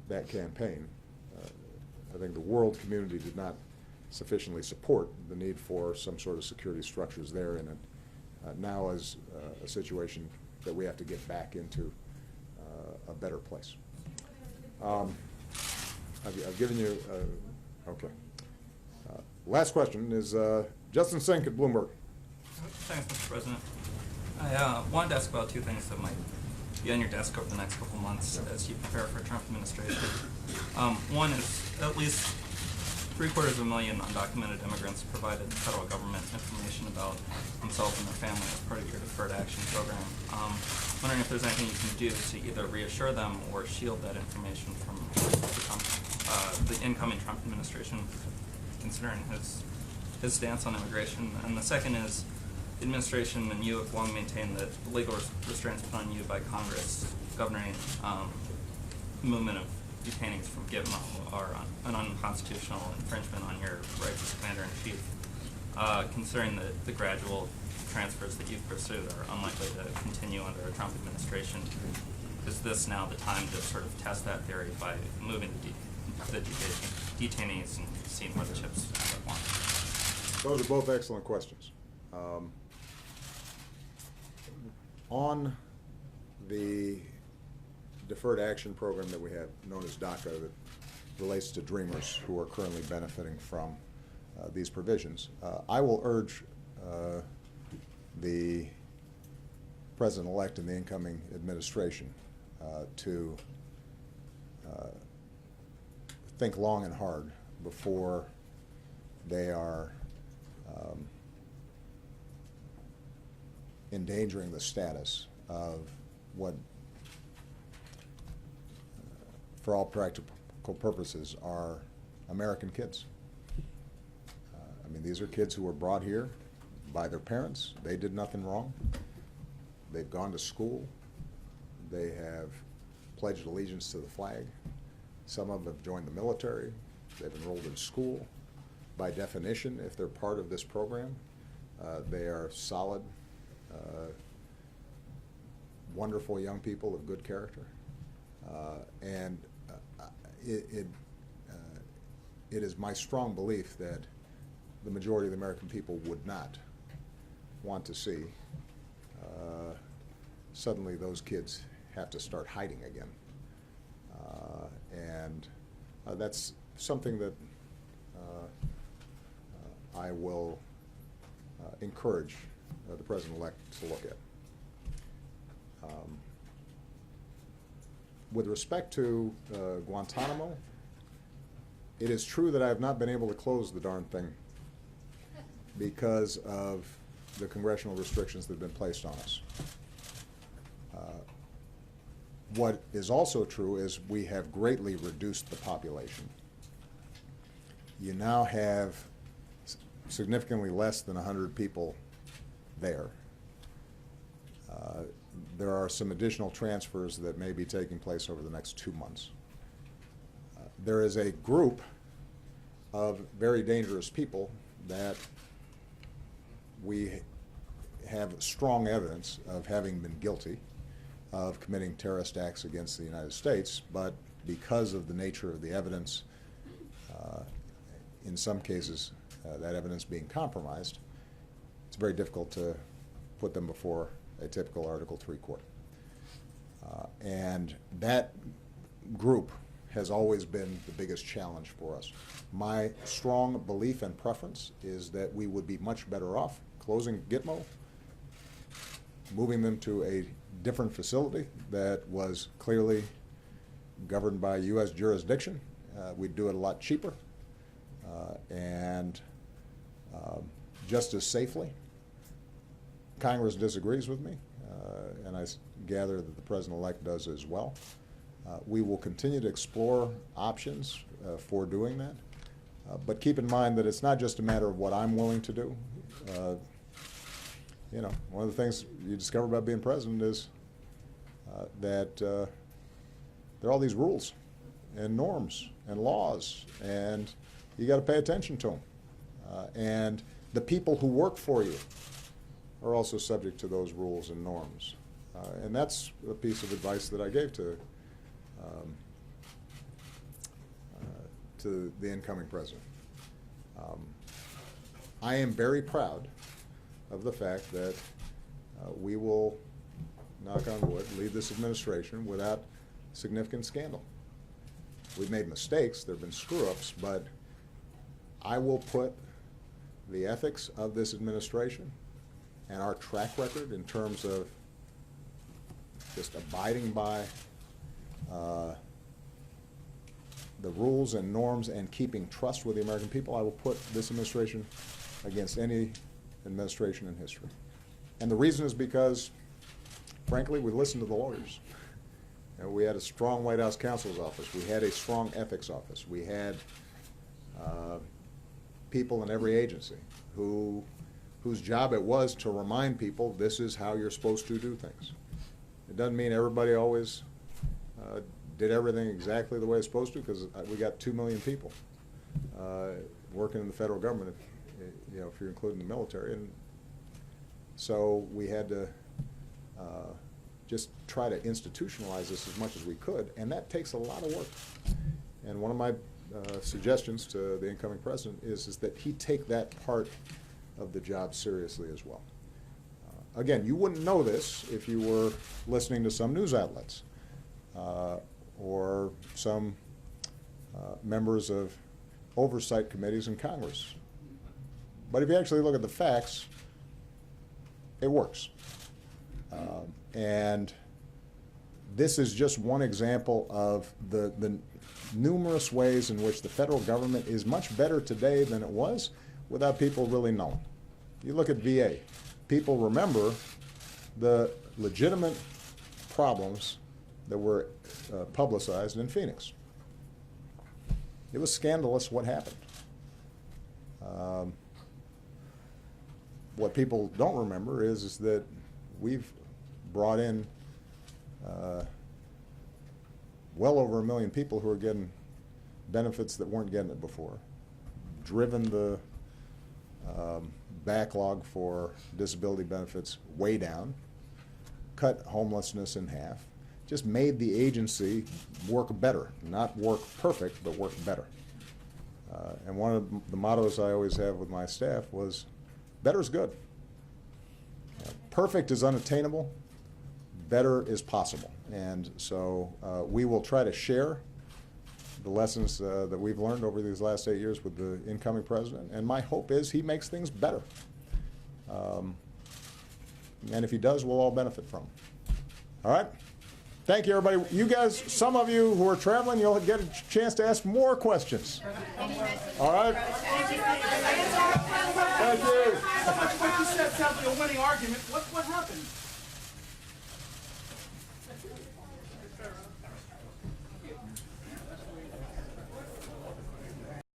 that campaign, I think the world community did not sufficiently support the need for some sort of security structures there, and it now is a situation that we have to get back into a better place. I've given you, okay. Last question is Justin Sink at Bloomberg.
Thanks, Mr. President. I wanted to ask about two things that might be on your desk over the next couple of months as you prepare for a Trump administration. One is at least 750,000 undocumented immigrants provided the federal government information about themselves and their family as part of your Deferred Action Program. Wondering if there's anything you can do to either reassure them or shield that information from the incoming Trump administration, considering his stance on immigration. And the second is, the administration and you have long maintained that the legal restraints put on you by Congress governing movement of detainees from Gitmo are an unconstitutional infringement on your rights as Commander-in-Chief. Considering the gradual transfers that you've pursued are unlikely to continue under a Trump administration, is this now the time to sort of test that theory by moving the detainees and seeing where the chips are won?
Those are both excellent questions. On the Deferred Action Program that we have, known as DACA, that relates to Dreamers who are currently benefiting from these provisions, I will urge the President-elect and the incoming administration to think long and hard before they are endangering the status of what, for all practical purposes, are American kids. I mean, these are kids who were brought here by their parents. They did nothing wrong. They've gone to school. They have pledged allegiance to the flag. Some of them have joined the military. They've enrolled in school. By definition, if they're part of this program, they are solid, wonderful young people of good character. And it is my strong belief that the majority of the American people would not want to see suddenly those kids have to start hiding again. And that's something that I will encourage the President-elect to look at. With respect to Guantanamo, it is true that I have not been able to close the darn thing because of the congressional restrictions that have been placed on us. What is also true is we have greatly reduced the population. You now have significantly less than 100 people there. There are some additional transfers that may be taking place over the next 2 months. There is a group of very dangerous people that we have strong evidence of having been guilty of committing terrorist acts against the United States, but because of the nature of the evidence, in some cases, that evidence being compromised, it's very difficult to put them before a typical Article III court. And that group has always been the biggest challenge for us. My strong belief and preference is that we would be much better off closing Gitmo, moving them to a different facility that was clearly governed by U.S. jurisdiction. We'd do it a lot cheaper and just as safely. Congress disagrees with me, and I gather that the President-elect does as well. We will continue to explore options for doing that, but keep in mind that it's not just a matter of what I'm willing to do. You know, one of the things you discover about being president is that there are all these rules and norms and laws, and you got to pay attention to them. And the people who work for you are also subject to those rules and norms. And that's a piece of advice that I gave to the incoming president. I am very proud of the fact that we will, knock on wood, lead this administration without significant scandal. We've made mistakes, there have been screw-ups, but I will put the ethics of this administration and our track record in terms of just abiding by the rules and norms and keeping trust with the American people, I will put this administration against any administration in history. And the reason is because, frankly, we listened to the lawyers. You know, we had a strong White House counsel's office. We had a strong ethics office. We had people in every agency whose job it was to remind people this is how you're supposed to do things. It doesn't mean everybody always did everything exactly the way it's supposed to, because we got 2 million people working in the federal government, if you're including the military. And so we had to just try to institutionalize this as much as we could, and that takes a lot of work. And one of my suggestions to the incoming president is that he take that part of the job seriously as well. Again, you wouldn't know this if you were listening to some news outlets or some members of oversight committees in Congress. But if you actually look at the facts, it works. And this is just one example of the numerous ways in which the federal government is much better today than it was without people really knowing. You look at VA. People remember the legitimate problems that were publicized in Phoenix. It was scandalous what happened. What people don't remember is that we've brought in well over 1 million people who are getting benefits that weren't getting it before, driven the backlog for disability benefits way down, cut homelessness in half, just made the agency work better, not work perfect, but work better. And one of the mottos I always have with my staff was, better is good. Perfect is unattainable, better is possible. And so we will try to share the lessons that we've learned over these last 8 years with the incoming president. And my hope is he makes things better. And if he does, we'll all benefit from it. All right? Thank you, everybody. You guys, some of you who are traveling, you'll get a chance to ask more questions. All right? Thank you.
What you said sounds like a winning argument. What happened?